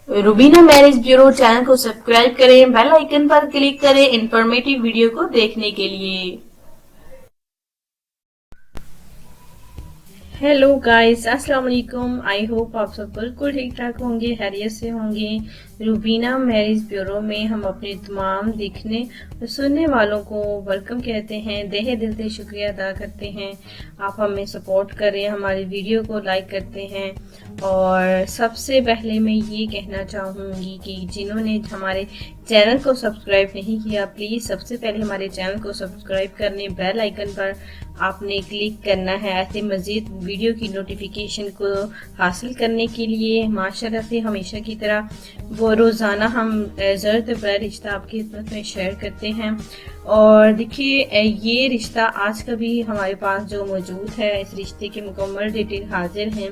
Rubina marriage bureau channel को subscribe करें, bell icon पर क्लिक करें इंफॉर्मेटिव वीडियो को देखने के लिए। हेलो गाइस, अस्सलाम वालेकुम। आई होप आप सब बिल्कुल ठीक ठाक होंगे, खैरियत से होंगे। रूबीना मैरिज ब्यूरो में हम अपने तमाम देखने और सुनने वालों को वेलकम कहते हैं, तहे दिल से शुक्रिया अदा करते हैं। आप हमें सपोर्ट करें, हमारी वीडियो को लाइक करते हैं। और सबसे पहले मैं ये कहना चाहूँगी कि जिन्होंने हमारे चैनल को सब्सक्राइब नहीं किया, प्लीज़ सबसे पहले हमारे चैनल को सब्सक्राइब करने, बेल आइकन पर आपने क्लिक करना है ऐसे मज़ीद वीडियो की नोटिफिकेशन को हासिल करने के लिए। माशाल्लाह से हमेशा की तरह वो रोज़ाना हम ज़रूरत पर रिश्ता आपकी खिदमत में शेयर करते हैं। और देखिए, ये रिश्ता आज का भी हमारे पास जो मौजूद है, इस रिश्ते की मुकम्मल डिटेल हाजिर हैं।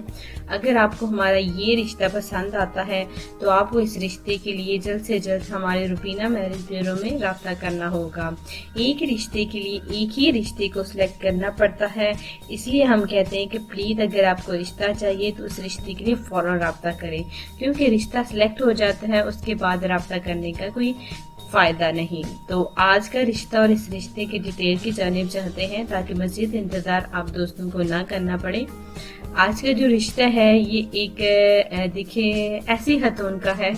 अगर आपको हमारा ये रिश्ता पसंद आता है तो आपको इस रिश्ते के लिए जल्द से जल्द हमारे रूबीना मैरिज ब्यूरो में रब्ता करना होगा। एक रिश्ते के लिए एक ही रिश्ते को सिलेक्ट करना पड़ता है, इसलिए हम कहते हैं कि प्लीज़ अगर आपको रिश्ता चाहिए तो उस रिश्ते के लिए फ़ौरन रब्ता करें, क्योंकि रिश्ता सिलेक्ट हो जाता है उसके बाद रब्ता करने का कोई फ़ायदा नहीं। तो आज का रिश्ता और इस रिश्ते की डिटेल की जानिब चाहते हैं ताकि मज़ीद इंतज़ार आप दोस्तों को ना करना पड़े। आज का जो रिश्ता है ये एक देखिए ऐसी खतून का है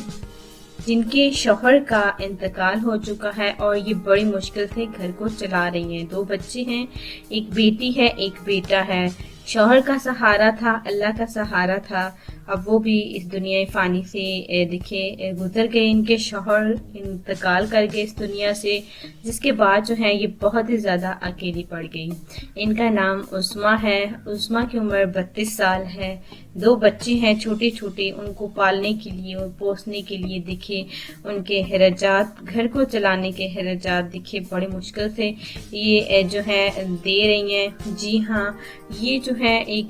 जिनके शौहर का इंतकाल हो चुका है और ये बड़ी मुश्किल से घर को चला रही हैं। 2 बच्चे हैं, एक बेटी है एक बेटा है। शौहर का सहारा था, अल्लाह का सहारा था, अब वो भी इस दुनिया फ़ानी से दिखे गुजर गए। इनके शौहर इंतकाल कर गए इस दुनिया से, जिसके बाद जो है ये बहुत ही ज़्यादा अकेली पड़ गई। इनका नाम उस्मा है। उस्मा की उम्र 32 साल है। 2 बच्चे हैं छोटे छोटे, उनको पालने के लिए और पोसने के लिए दिखे उनके खर्चात, घर को चलाने के खर्चात दिखे बड़ी मुश्किल से ये जो है दे रही हैं। जी हाँ, ये जो है एक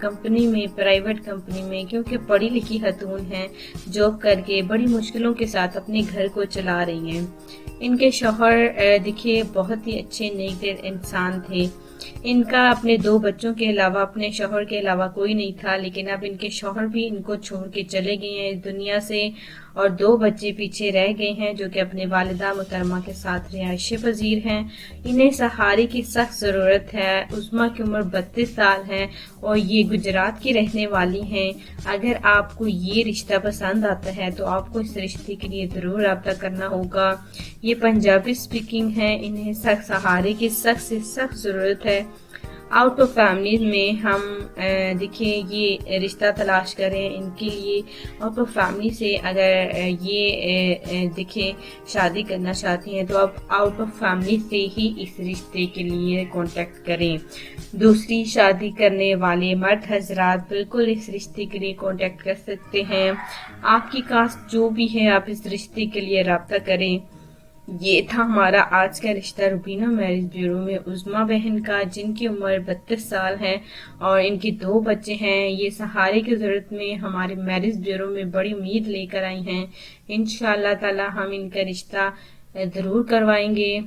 कंपनी में, प्राइवेट कंपनी में, क्योंकि पढ़ी लिखी खतून हैं, जॉब करके बड़ी मुश्किलों के साथ अपने घर को चला रही हैं। इनके शौहर देखिए बहुत ही अच्छे नेक दिल इंसान थे। इनका अपने 2 बच्चों के अलावा, अपने शौहर के अलावा कोई नहीं था, लेकिन अब इनके शौहर भी इनको छोड़ के चले गए हैं इस दुनिया से और 2 बच्चे पीछे रह गए हैं जो कि अपने वालिदा मुहतरमा के साथ रिहायश पजीर हैं। इन्हें सहारे की सख्त ज़रूरत है। उस्मा की उम्र 32 साल है और ये गुजरात की रहने वाली हैं। अगर आपको ये रिश्ता पसंद आता है तो आपको इस रिश्ते के लिए ज़रूर रब्ता करना होगा। ये पंजाबी स्पीकिंग है, इन्हें सख्त सहारे की सख्त से सख्त ज़रूरत है। आउट ऑफ फैमिली में हम देखिए ये रिश्ता तलाश करें इनके लिए। आउट ऑफ फैमिली से अगर ये देखिए शादी करना चाहती हैं तो आप आउट ऑफ फैमिली से ही इस रिश्ते के लिए कांटेक्ट करें। दूसरी शादी करने वाले मर्द हजरात बिल्कुल इस रिश्ते के लिए कांटेक्ट कर सकते हैं। आपकी कास्ट जो भी है आप इस रिश्ते के लिए रब्ता करें। ये था हमारा आज का रिश्ता रूबीना मैरिज ब्यूरो में उस्मा बहन का, जिनकी उम्र 32 साल है और इनके 2 बच्चे हैं। ये सहारे की ज़रूरत में हमारे मैरिज ब्यूरो में बड़ी उम्मीद लेकर आई हैं। इंशाअल्लाह ताला हम इनका रिश्ता ज़रूर करवाएंगे।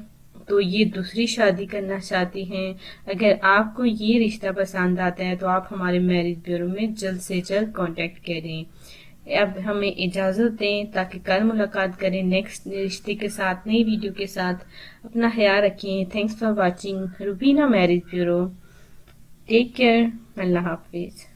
तो ये दूसरी शादी करना चाहती हैं। अगर आपको ये रिश्ता पसंद आता है तो आप हमारे मैरिज ब्यूरो में जल्द से जल्द कांटेक्ट करें। अब हमें इजाज़त दें ताकि कल मुलाकात करें नेक्स्ट रिश्ते के साथ, नई वीडियो के साथ। अपना ख्याल रखें। Thanks for watching Rubina marriage bureau. Take care. अल्लाह हाफिज़।